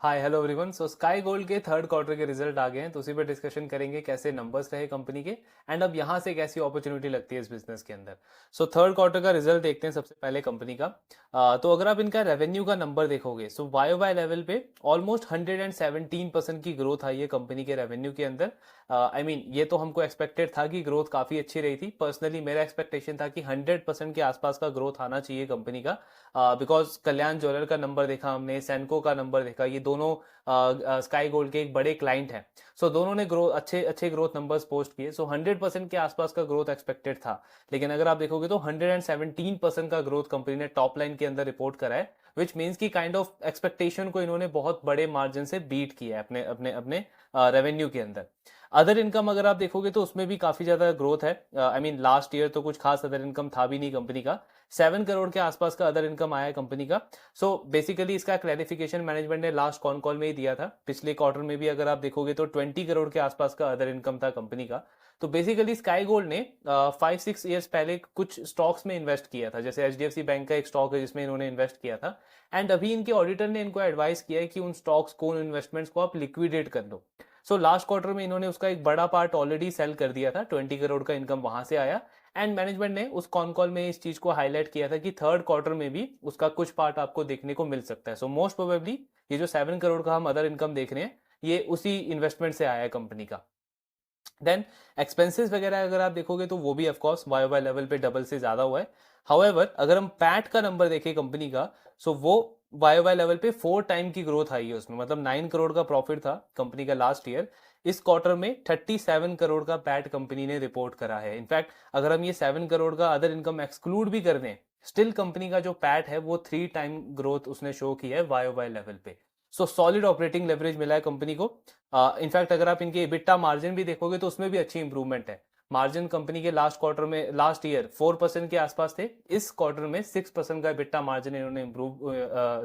हाय hello everyone. So Sky Gold के third quarter के result आ गए हैं, तो उसी पर डिस्कशन करेंगे कैसे नंबर्स रहे कंपनी के एंड अब यहाँ से कैसी अपॉर्चुनिटी लगती है इस बिजनेस के अंदर। सो थर्ड क्वार्टर का रिजल्ट देखते हैं सबसे पहले कंपनी का। तो अगर आप इनका रेवेन्यू का नंबर देखोगे सो वाई वाई लेवल पे ऑलमोस्ट 117% की ग्रोथ आई है कंपनी के रेवेन्यू के अंदर। आई मीन ये तो हमको एक्सपेक्टेड था कि ग्रोथ काफ़ी अच्छी रही थी। पर्सनली मेरा एक्सपेक्टेशन था कि 100% के आसपास का ग्रोथ आना चाहिए कंपनी का, बिकॉज कल्याण ज्वेलर का नंबर देखा हमने, सेंको का नंबर देखा, ये दोनों स्काई गोल्ड के एक बड़े क्लाइंट हैं। सो दोनों ने ग्रोथ अच्छे अच्छे ग्रोथ नंबर्स पोस्ट किए। सो 100% के आसपास का ग्रोथ एक्सपेक्टेड था, लेकिन अगर आप देखोगे तो 117% का ग्रोथ कंपनी ने टॉप लाइन के अंदर रिपोर्ट करा है, विच मीन्स की काइंड ऑफ एक्सपेक्टेशन को इन्होंने बहुत बड़े मार्जिन से बीट किया है अपने अपने अपने रेवेन्यू के अंदर। अदर इनकम अगर आप देखोगे तो उसमें भी काफी ज्यादा ग्रोथ है। आई मीन लास्ट ईयर तो कुछ खास अदर इनकम था भी नहीं कंपनी का। 7 करोड़ के आसपास का अदर इनकम आया है कंपनी का। सो बेसिकली इसका क्लैरिफिकेशन मैनेजमेंट ने लास्ट कॉन कॉल में ही दिया था। पिछले क्वार्टर में भी अगर आप देखोगे तो 20 करोड़ के आसपास का अदर इनकम था कंपनी का। तो बेसिकली स्काई गोल्ड ने 5-6 ईयर्स पहले कुछ स्टॉक्स में इन्वेस्ट किया था, जैसे एचडीएफसी बैंक का एक स्टॉक है जिसमें इन्होंने इन्वेस्ट किया था। एंड अभी इनके ऑडिटर ने इनको एडवाइस किया है कि उन स्टॉक्स को, उन इन्वेस्टमेंट्स को आप लिक्विडेट कर लो। सो लास्ट क्वार्टर में इन्होंने उसका एक बड़ा पार्ट ऑलरेडी सेल कर दिया था, 20 करोड़ का इनकम वहां से आया। एंड मैनेजमेंट ने उस कॉन कॉल में इस चीज को हाईलाइट किया था कि थर्ड क्वार्टर में भी उसका कुछ पार्ट आपको देखने को मिल सकता है। सो मोस्ट प्रोबेबली ये जो 7 करोड़ का हम अदर इनकम देख रहे हैं, ये उसी इन्वेस्टमेंट से आया है कंपनी का। देन एक्सपेंसेस वगैरह अगर आप देखोगे तो वो भी ऑफकोर्स वाई वाई लेवल पे डबल से ज्यादा हुआ है। हाउएवर अगर हम पैट का नंबर देखें कंपनी का, सो वो वाई वाई लेवल पे 4 टाइम की ग्रोथ आई है उसमें, मतलब 9 करोड़ का प्रॉफिट था कंपनी का लास्ट ईयर। इस क्वार्टर में 37 करोड़ का पैट कंपनी ने रिपोर्ट करा है। इनफैक्ट अगर हम ये 7 करोड़ का अदर इनकम एक्सक्लूड भी कर दें, स्टिल कंपनी का जो पैट है वो 3 टाइम ग्रोथ उसने शो की है वाई वाई लेवल पे। सो सॉलिड ऑपरेटिंग लेवरेज मिला है कंपनी को। इनफैक्ट अगर आप इनके इबिट्टा मार्जिन भी देखोगे तो उसमें भी अच्छी इंप्रूवमेंट है। मार्जिन कंपनी के लास्ट क्वार्टर में, लास्ट ईयर 4% के आसपास थे, इस क्वार्टर में 6% का इबिट्टा मार्जिन इन्होंने इंप्रूव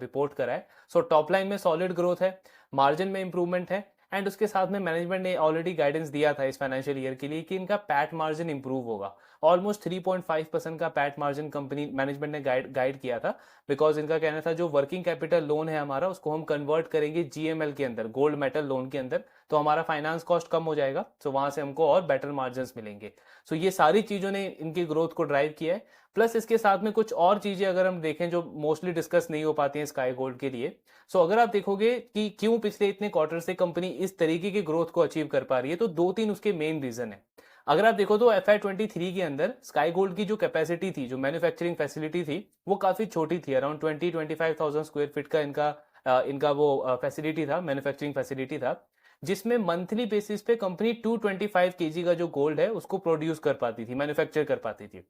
रिपोर्ट करा है। सो टॉप लाइन में सॉलिड ग्रोथ है, मार्जिन में इंप्रूवमेंट है। एंड उसके साथ में मैनेजमेंट ने ऑलरेडी गाइडेंस दिया था इस फाइनेंशियल ईयर के लिए कि इनका पैट मार्जिन इंप्रूव होगा। ऑलमोस्ट 3.5% का पैट मार्जिन कंपनी मैनेजमेंट ने गाइड किया था, बिकॉज इनका कहना था जो वर्किंग कैपिटल लोन है हमारा, उसको हम कन्वर्ट करेंगे जीएमएल के अंदर, गोल्ड मेटल लोन के अंदर, तो हमारा फाइनेंस कॉस्ट कम हो जाएगा। सो वहां से हमको और बेटर मार्जिन मिलेंगे। सो ये सारी चीजों ने इनकी ग्रोथ को ड्राइव किया है। प्लस इसके साथ में कुछ और चीजें अगर हम देखें जो मोस्टली डिस्कस नहीं हो पाती हैं स्काई गोल्ड के लिए। सो अगर आप देखोगे कि क्यों पिछले इतने क्वार्टर से कंपनी इस तरीके की ग्रोथ को अचीव कर पा रही है, तो 2-3 उसके मेन रीजन है। अगर आप देखो तो FY23 के अंदर स्काई गोल्ड की जो कैपेसिटी थी, जो मैन्युफैक्चरिंग फैसिलिटी थी, वो काफी छोटी थी। अराउंड 20-25,000 स्क्वायर फीट का इनका वो फैसिलिटी था, मैन्युफैक्चरिंग फैसिलिटी था, जिसमें मंथली बेसिस पे कंपनी 225 केजी का जो गोल्ड है उसको प्रोड्यूस कर पाती थी, मैन्युफैक्चर कर पाती थी।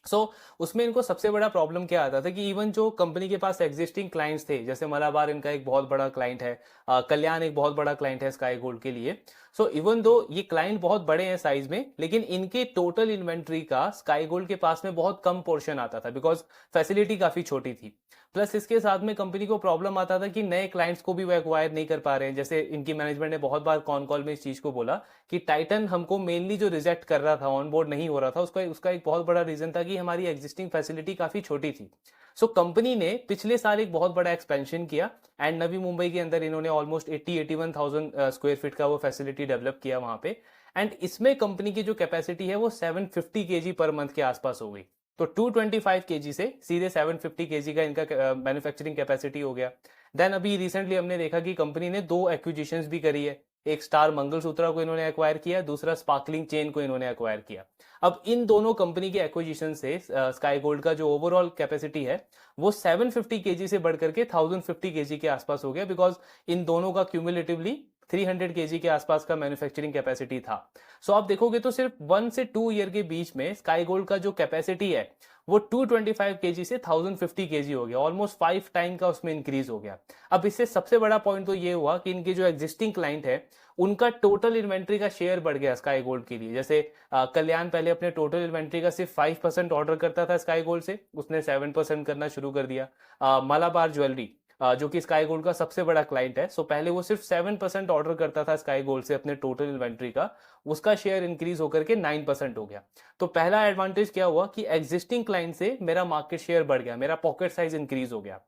सो उसमें इनको सबसे बड़ा प्रॉब्लम क्या आता था कि इवन जो कंपनी के पास एग्जिस्टिंग क्लाइंट्स थे, जैसे मलाबार इनका एक बहुत बड़ा क्लाइंट है, कल्याण एक बहुत बड़ा क्लाइंट है स्काई गोल्ड के लिए। सो इवन दो ये क्लाइंट बहुत बड़े हैं साइज में, लेकिन इनके टोटल इन्वेंट्री का स्काई गोल्ड के पास में बहुत कम पोर्शन आता था, बिकॉज फैसिलिटी काफी छोटी थी। प्लस इसके साथ में कंपनी को प्रॉब्लम आता था कि नए क्लाइंट्स को भी वो एक्वायर नहीं कर पा रहे हैं। जैसे इनकी मैनेजमेंट ने बहुत बार कॉन कॉल में इस चीज को बोला कि टाइटन हमको मेनली जो रिजेक्ट कर रहा था, ऑन बोर्ड नहीं हो रहा था, उसका उसका एक बहुत बड़ा रीजन था कि हमारी एग्जिस्टिंग फैसिलिटी काफी छोटी थी। सो कंपनी ने पिछले साल एक बहुत बड़ा एक्सपेंशन किया एंड नवी मुंबई के अंदर इन्होंने ऑलमोस्ट 81,000 स्क्वायर फीट का वो फैसिलिटी डेवलप किया वहां पे। एंड इसमें कंपनी की जो कैपेसिटी है वो 750 केजी पर मंथ के आसपास हो गई। तो 225 केजी से सीधे 750 केजी का इनका मैन्युफैक्चरिंग कैपेसिटी हो गया। देन अभी रिसेंटली हमने देखा कि कंपनी ने 2 एक्विजिशंस भी करी है। एक स्टार मंगलसूत्रा को इन्होंने एक्वायर किया, दूसरा स्पार्कलिंग चेन को इन्होंने एक्वायर किया। अब इन दोनों कंपनी के एक्विजिशन से स्काई गोल्ड का जो ओवरऑल कैपेसिटी है वो 750 केजी से बढ़कर के 1050 केजी के आसपास हो गया, बिकॉज इन दोनों का क्यूमुलेटिवली 300 केजी के आसपास का मैन्युफैक्चरिंग कैपेसिटी था। सो आप देखोगे तो सिर्फ 1 से 2 ईयर के बीच में स्काई गोल्ड का जो कैपेसिटी है वो 225 केजी से 1050 केजी हो गया, ऑलमोस्ट 5 टाइम का उसमें इंक्रीज हो गया। अब इससे सबसे बड़ा पॉइंट तो ये हुआ कि इनके जो एग्जिस्टिंग क्लाइंट है उनका टोटल इन्वेंट्री का शेयर बढ़ गया स्काई गोल्ड के लिए। जैसे कल्याण पहले अपने टोटल इन्वेंट्री का सिर्फ 5% ऑर्डर करता था स्काई गोल्ड से, उसने 7% करना शुरू कर दिया। मालाबार ज्वेलरी जो कि स्काई गोल्ड का सबसे बड़ा क्लाइंट है, सो पहले वो सिर्फ 7% ऑर्डर करता था स्काई गोल्ड से अपने टोटल इन्वेंट्री का, उसका शेयर इंक्रीज होकर के 9% हो गया। तो पहला एडवांटेज क्या हुआ कि एग्जिस्टिंग क्लाइंट से मेरा मार्केट शेयर बढ़ गया, मेरा पॉकेट साइज इंक्रीज हो गया।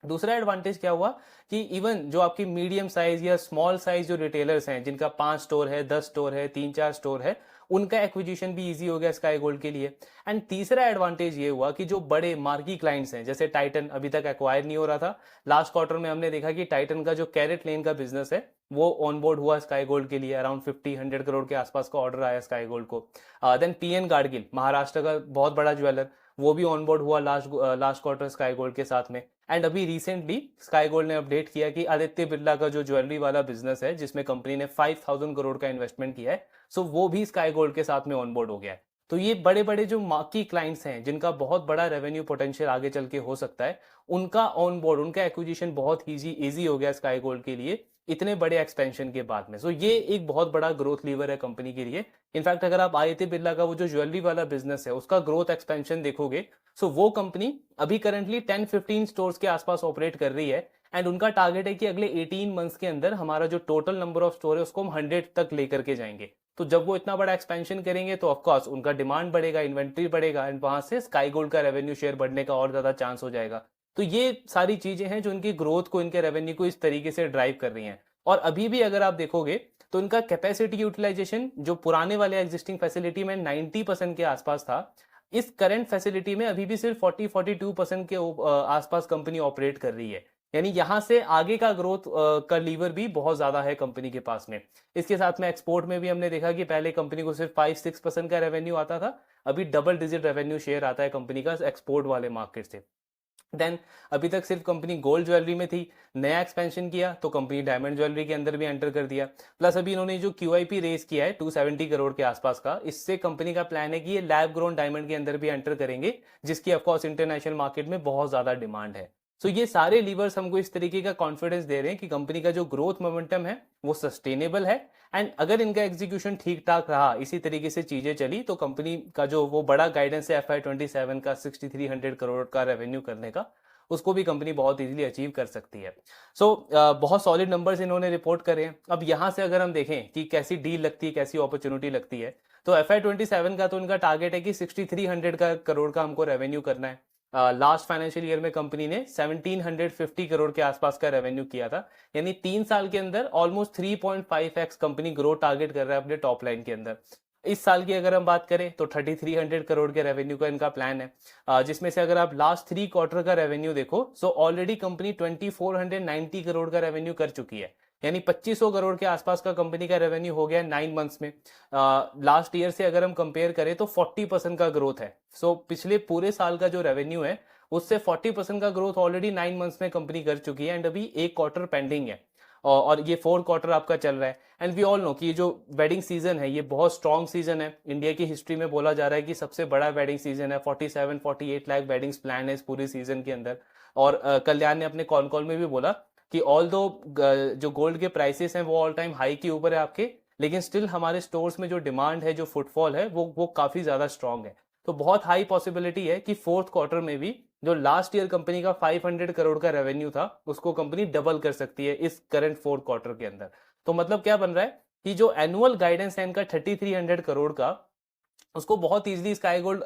दूसरा एडवांटेज क्या हुआ कि इवन जो आपकी मीडियम साइज या स्मॉल साइज जो रिटेलर्स हैं जिनका 5 स्टोर है, 10 स्टोर है, 3-4 स्टोर है, उनका एक्विजिशन भी इजी हो गया स्काई गोल्ड के लिए। एंड तीसरा एडवांटेज ये हुआ कि जो बड़े मार्की क्लाइंट्स हैं जैसे टाइटन अभी तक एक्वायर नहीं हो रहा था, लास्ट क्वार्टर में हमने देखा कि टाइटन का जो कैरेट लेन का बिजनेस है वो ऑन बोर्ड हुआ स्काई गोल्ड के लिए, अराउंड 50-100 करोड़ के आसपास का ऑर्डर आया स्काई गोल्ड को। देन पीएन गाडगिल महाराष्ट्र का बहुत बड़ा ज्वेलर, वो भी ऑन बोर्ड हुआ लास्ट क्वार्टर स्काई गोल्ड के साथ में। एंड अभी रिसेंटली स्काई गोल्ड ने अपडेट किया कि आदित्य बिरला का जो ज्वेलरी वाला बिजनेस है जिसमें कंपनी ने 5,000 करोड़ का इन्वेस्टमेंट किया है, सो वो भी स्काई गोल्ड के साथ में ऑन बोर्ड हो गया है। तो ये बड़े बड़े जो मार्की क्लाइंट्स हैं जिनका बहुत बड़ा रेवेन्यू पोटेंशियल आगे चल के हो सकता है, उनका ऑन बोर्ड, उनका एक्विजिशन बहुत इजी हो गया स्काई गोल्ड के लिए इतने बड़े एक्सपेंशन के बाद में। सो ये एक बहुत बड़ा ग्रोथ लीवर है कंपनी के लिए। इनफैक्ट अगर आप आदित्य बिरला का वो जो ज्वेलरी वाला बिजनेस है उसका ग्रोथ एक्सपेंशन देखोगे, सो वो कंपनी अभी करंटली 10-15 स्टोर्स के आसपास ऑपरेट कर रही है। एंड उनका टारगेट है कि अगले 18 मंथ्स के अंदर हमारा जो टोटल नंबर ऑफ स्टोर है उसको हम 100 तक लेकर के जाएंगे। तो जब वो इतना बड़ा एक्सपेंशन करेंगे तो ऑफकोर्स उनका डिमांड बढ़ेगा, इन्वेंट्री बढ़ेगा, एंड वहां से स्काई गोल्ड का रेवेन्यू शेयर बढ़ने का और ज्यादा चांस हो जाएगा। तो ये सारी चीजें हैं जो इनकी ग्रोथ को, इनके रेवेन्यू को इस तरीके से ड्राइव कर रही हैं। और अभी भी अगर आप देखोगे तो इनका कैपेसिटी यूटिलाइजेशन जो पुराने वाले एग्जिस्टिंग फैसिलिटी में 90% के आसपास था, इस करंट फैसिलिटी में अभी भी सिर्फ 40-42% के आसपास कंपनी ऑपरेट कर रही है। यानी यहां से आगे का ग्रोथ का लीवर भी बहुत ज्यादा है कंपनी के पास में। इसके साथ में एक्सपोर्ट में भी हमने देखा कि पहले कंपनी को सिर्फ 5-6% का रेवेन्यू आता था, अभी डबल डिजिट रेवेन्यू शेयर आता है कंपनी का एक्सपोर्ट वाले मार्केट से। देन अभी तक सिर्फ कंपनी गोल्ड ज्वेलरी में थी, नया एक्सपेंशन किया तो कंपनी डायमंड ज्वेलरी के अंदर भी एंटर कर दिया। प्लस अभी इन्होंने जो QIP रेस किया है 270 करोड़ के आसपास का, इससे कंपनी का प्लान है कि ये लैब ग्रोन डायमंड के अंदर भी एंटर करेंगे, जिसकी ऑफकोर्स इंटरनेशनल मार्केट में बहुत ज्यादा डिमांड है। सो ये सारे लीवर्स हमको इस तरीके का कॉन्फिडेंस दे रहे हैं कि कंपनी का जो ग्रोथ मोमेंटम है वो सस्टेनेबल है। एंड अगर इनका एग्जीक्यूशन ठीक ठाक रहा, इसी तरीके से चीजें चली, तो कंपनी का जो वो बड़ा गाइडेंस है FY27 का 6300 करोड़ का रेवेन्यू करने का, उसको भी कंपनी बहुत इजीली अचीव कर सकती है। बहुत सॉलिड नंबर्स इन्होंने रिपोर्ट करे हैं। अब यहां से अगर हम देखें कि कैसी डील लगती है, कैसी अपॉर्चुनिटी लगती है, तो FY27 का तो इनका टारगेट है कि 6300 का करोड़ का हमको रेवेन्यू करना है। लास्ट फाइनेंशियल ईयर में कंपनी ने 1750 करोड़ के आसपास का रेवेन्यू किया था। यानी 3 साल के अंदर almost 3.5x company growth target कर रहा है अपने टॉप लाइन के अंदर। इस साल की अगर हम बात करें तो 3300 करोड़ के रेवेन्यू का इनका प्लान है, जिसमें से अगर आप लास्ट 3 क्वार्टर का रेवेन्यू देखो, सो ऑलरेडी कंपनी 2490 करोड़ का रेवेन्यू कर चुकी है। यानी 2500 करोड़ के आसपास का कंपनी का रेवेन्यू हो गया 9 मंथ्स में। लास्ट ईयर से अगर हम कंपेयर करें तो 40% का ग्रोथ है। पिछले पूरे साल का जो रेवेन्यू है उससे 40% का ग्रोथ ऑलरेडी 9 मंथ्स में कंपनी कर चुकी है। एंड अभी एक क्वार्टर पेंडिंग है और ये 4th क्वार्टर आपका चल रहा है। एंड वी ऑल नो कि ये जो वेडिंग सीजन है ये बहुत स्ट्रॉन्ग सीजन है। इंडिया की हिस्ट्री में बोला जा रहा है कि सबसे बड़ा वेडिंग सीजन है, 47-48 लाख वेडिंग्स प्लान है इस पूरी सीजन के अंदर। और कल्याण ने अपने कॉल में भी बोला कि ऑल दो जो गोल्ड के प्राइसेस हैं वो ऑल टाइम हाई के ऊपर है आपके, लेकिन स्टिल हमारे स्टोर्स में जो डिमांड है, जो फुटफॉल है, वो काफी ज्यादा स्ट्रॉन्ग है। तो बहुत हाई पॉसिबिलिटी है कि 4th क्वार्टर में भी जो लास्ट ईयर कंपनी का 500 करोड़ का रेवेन्यू था उसको कंपनी डबल कर सकती है इस करंट 4th क्वार्टर के अंदर। तो मतलब क्या बन रहा है कि जो एनुअल गाइडेंस है इनका 3300 करोड़ का, उसको बहुत इजीली स्काई गोल्ड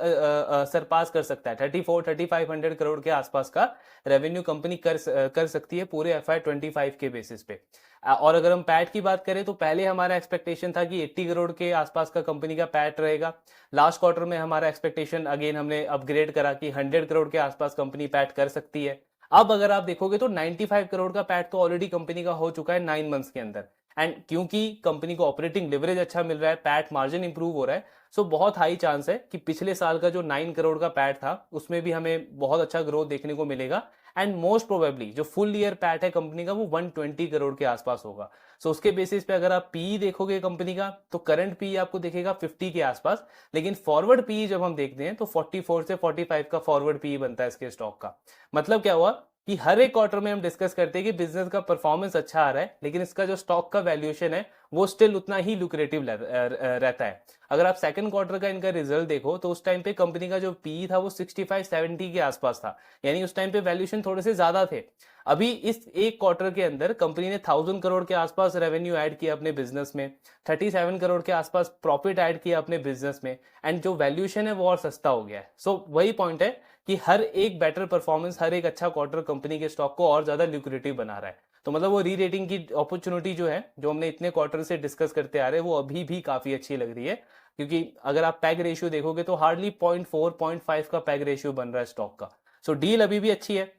सरपास कर सकता है। 34-3500 करोड़ के आसपास का रेवेन्यू कंपनी कर सकती है पूरे FY25 के बेसिस पे। और अगर हम पैट की बात करें तो पहले हमारा एक्सपेक्टेशन था कि 80 करोड़ के आसपास का कंपनी का पैट रहेगा। लास्ट क्वार्टर में हमारा एक्सपेक्टेशन अगेन हमने अपग्रेड करा कि 100 करोड़ के आसपास कंपनी पैट कर सकती है। अब अगर आप देखोगे तो 95 करोड़ का पैट तो ऑलरेडी कंपनी का हो चुका है 9 मंथ्स के अंदर। एंड क्योंकि कंपनी को ऑपरेटिंग लिवरेज अच्छा मिल रहा है, पैट मार्जिन इंप्रूव हो रहा है, सो बहुत हाई चांस है कि पिछले साल का जो 9 करोड़ का पैट था उसमें भी हमें बहुत अच्छा ग्रोथ देखने को मिलेगा। एंड मोस्ट प्रोबेबली जो फुल ईयर पैट है कंपनी का वो 120 करोड़ के आसपास होगा। सो उसके बेसिस पे अगर आप पी देखोगे कंपनी का तो करंट पी आपको दिखेगा 50 के आसपास, लेकिन फॉरवर्ड पी जब हम देखते हैं तो 44 से 45 का फॉरवर्ड पी बनता है इसके स्टॉक का। मतलब क्या हुआ कि हर एक क्वार्टर में हम डिस्कस करते हैं कि बिजनेस का परफॉर्मेंस अच्छा आ रहा है, लेकिन इसका जो स्टॉक का वैल्यूएशन है वो स्टिल उतना ही लुक्रेटिव रहता है। अगर आप सेकंड क्वार्टर का इनका रिजल्ट देखो तो उस टाइम पे कंपनी का जो पी था वो 65-70 के आसपास था, यानी उस टाइम पे वैल्यूएशन थोड़े से ज्यादा थे। अभी इस एक क्वार्टर के अंदर कंपनी ने 1000 करोड़ के आसपास रेवेन्यू ऐड किया अपने बिजनेस में, 37 करोड़ के आसपास प्रॉफिट ऐड किया अपने बिजनेस में, एंड जो वैल्यूएशन है वो और सस्ता हो गया है। सो वही पॉइंट है कि हर एक बेटर परफॉर्मेंस, हर एक अच्छा क्वार्टर कंपनी के स्टॉक को और ज्यादा ल्यूक्रेटिव बना रहा है। तो मतलब वो री रेटिंग की अपॉर्चुनिटी जो है, जो हमने इतने क्वार्टर से डिस्कस करते आ रहे हैं, वो अभी भी काफी अच्छी लग रही है। क्योंकि अगर आप पैग रेशियो देखोगे तो हार्डली 0.4-0.5 का पैग रेशियो बन रहा है स्टॉक का। सो डील अभी भी अच्छी है,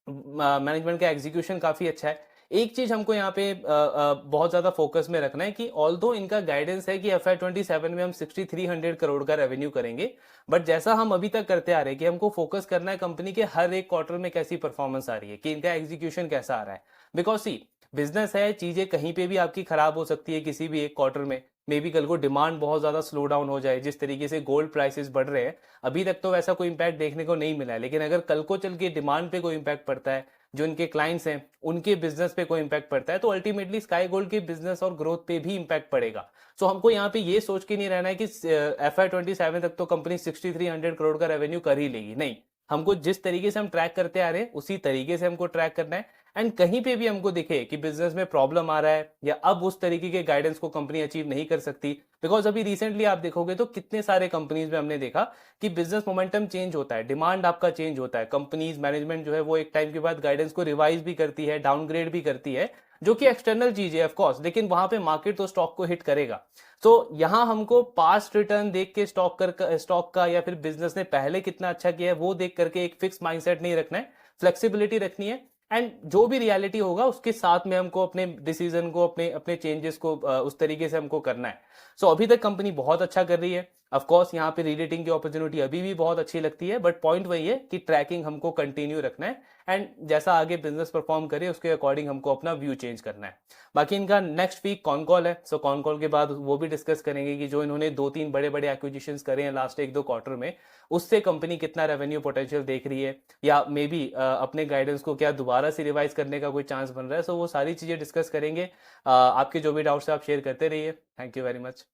मैनेजमेंट का एग्जीक्यूशन काफी अच्छा है। एक चीज हमको यहाँ पे बहुत ज्यादा फोकस में रखना है कि ऑल्दो इनका गाइडेंस है कि FY27 में हम 6300 करोड़ का रेवेन्यू करेंगे, बट जैसा हम अभी तक करते आ रहे हैं कि हमको फोकस करना है कंपनी के हर एक क्वार्टर में कैसी परफॉर्मेंस आ रही है, कि इनका एग्जीक्यूशन कैसा आ रहा है। बिकॉज सी बिजनेस है, चीजें कहीं पे भी आपकी खराब हो सकती है किसी भी एक क्वार्टर में। मे बी कल को डिमांड बहुत ज्यादा स्लो डाउन हो जाए, जिस तरीके से गोल्ड प्राइसेस बढ़ रहे हैं अभी तक तो वैसा कोई इंपैक्ट देखने को नहीं मिला है, लेकिन अगर कल को चल के डिमांड पे कोई इंपैक्ट पड़ता है, जो इनके क्लाइंट्स हैं उनके बिजनेस पे कोई इंपैक्ट पड़ता है, तो अल्टीमेटली स्काई गोल्ड के बिजनेस और ग्रोथ पे भी इंपैक्ट पड़ेगा। सो हमको यहाँ पे ये सोच के नहीं रहना है कि FY27 तक तो कंपनी 6300 करोड़ का रेवेन्यू कर ही लेगी, नहीं। हमको जिस तरीके से हम ट्रैक करते आ रहे हैं उसी तरीके से हमको ट्रैक करना है। एंड कहीं पे भी हमको दिखे कि बिजनेस में प्रॉब्लम आ रहा है या अब उस तरीके के गाइडेंस को कंपनी अचीव नहीं कर सकती, बिकॉज अभी रिसेंटली आप देखोगे तो कितने सारे कंपनीज में हमने देखा कि बिजनेस मोमेंटम चेंज होता है, डिमांड आपका चेंज होता है, कंपनीज मैनेजमेंट जो है वो एक टाइम के बाद गाइडेंस को रिवाइज भी करती है, डाउनग्रेड भी करती है, जो कि एक्सटर्नल चीज है ऑफकोर्स, लेकिन वहां पे मार्केट तो स्टॉक को हिट करेगा। तो यहां हमको पास्ट रिटर्न देख के स्टॉक का या फिर बिजनेस ने पहले कितना अच्छा किया है वो देख करके एक फिक्स माइंडसेट नहीं रखना है, फ्लेक्सिबिलिटी रखनी है। एंड जो भी रियलिटी होगा उसके साथ में हमको अपने डिसीजन को, अपने अपने चेंजेस को उस तरीके से हमको करना है। सो अभी तक कंपनी बहुत अच्छा कर रही है। ऑफ कोर्स यहाँ पे रीडेटिंग की अपॉर्चुनिटी अभी भी बहुत अच्छी लगती है, बट पॉइंट वही है कि ट्रैकिंग हमको कंटिन्यू रखना है, एंड जैसा आगे बिजनेस परफॉर्म करे उसके अकॉर्डिंग हमको अपना व्यू चेंज करना है। बाकी इनका नेक्स्ट वीक कॉन कॉल है, सो कॉन कॉल के बाद वो भी डिस्कस करेंगे कि जो इन्होंने 2-3 बड़े बड़े एक्विजिशंस करे हैं लास्ट 1-2 क्वार्टर में, उससे कंपनी कितना रेवेन्यू पोटेंशियल देख रही है, या मे बी अपने गाइडेंस को क्या दोबारा से रिवाइज करने का कोई चांस बन रहा है। सो वो सारी चीजें डिस्कस करेंगे। आपके जो भी डाउट्स है आप शेयर करते रहिए। Thank you very much.